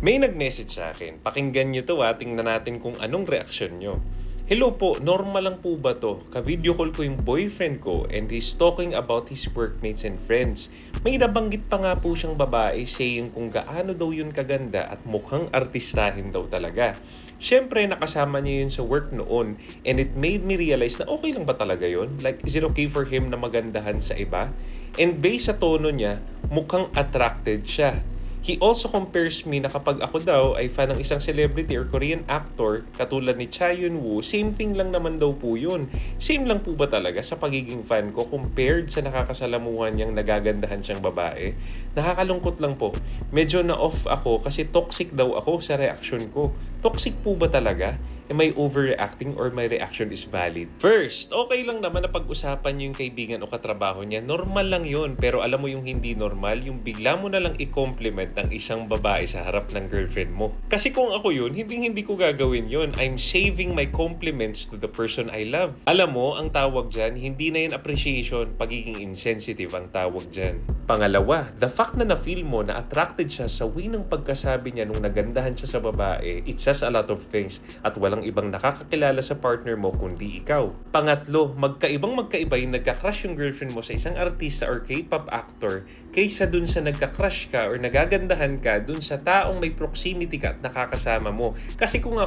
May nag-message sa akin. Pakinggan nyo to tingnan natin kung anong reaksyon nyo. Hello po, normal lang po ba to? Ka-video call ko yung boyfriend ko and he's talking about his workmates and friends. May nabanggit pa nga po siyang babae saying kung gaano daw yun kaganda at mukhang artistahin daw talaga. Siyempre, nakasama niya yun sa work noon and it made me realize na okay lang ba talaga yun? Like, is it okay for him na magandahan sa iba? And based sa tono niya, mukhang attracted siya. He also compares me na kapag ako daw ay fan ng isang celebrity or Korean actor katulad ni Cha Yun-woo, same thing lang naman daw po yun. Same lang po ba talaga sa pagiging fan ko compared sa nakakasalamuhan niyang nagagandahan siyang babae? Nakakalungkot lang po. Medyo na-off ako kasi toxic daw ako sa reaction ko. Toxic po ba talaga? Am I overreacting or my reaction is valid? First, okay lang naman na pag-usapan niyo yung kaibigan o katrabaho niya. Normal lang yun. Pero alam mo yung hindi normal, yung bigla mo na lang i-compliment ng isang babae sa harap ng girlfriend mo. Kasi kung ako yun, hindi ko gagawin yun. I'm saving my compliments to the person I love. Alam mo, ang tawag dyan, hindi na yun appreciation, pagiging insensitive ang tawag dyan. Pangalawa, the fact na na-feel mo na attracted siya sa way ng pagkasabi niya nung nagandahan siya sa babae, it says a lot of things at walang ibang nakakakilala sa partner mo kundi ikaw. Pangatlo, magkaiba yung nagka-crush yung girlfriend mo sa isang artista or K-pop actor kaysa dun sa nagka-crush ka or nagagandahan ka dun sa taong may proximity ka at nakakasama mo. Kasi kung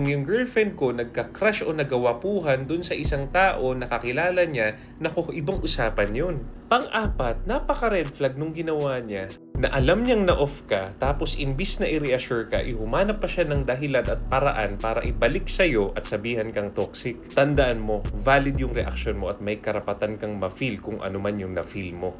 yung girlfriend ko nagka-crush o nagawapuhan dun sa isang tao nakakilala niya, naku, ibang usapan yun. Pang-apat, napaka-red flag nung ginawa niya na alam niyang na-off ka tapos imbis na i-reassure ka, ihumanap pa siya ng dahilan at paraan para ibalik sa'yo at sabihan kang toxic. Tandaan mo, valid yung reaction mo at may karapatan kang ma-feel kung ano man yung na-feel mo.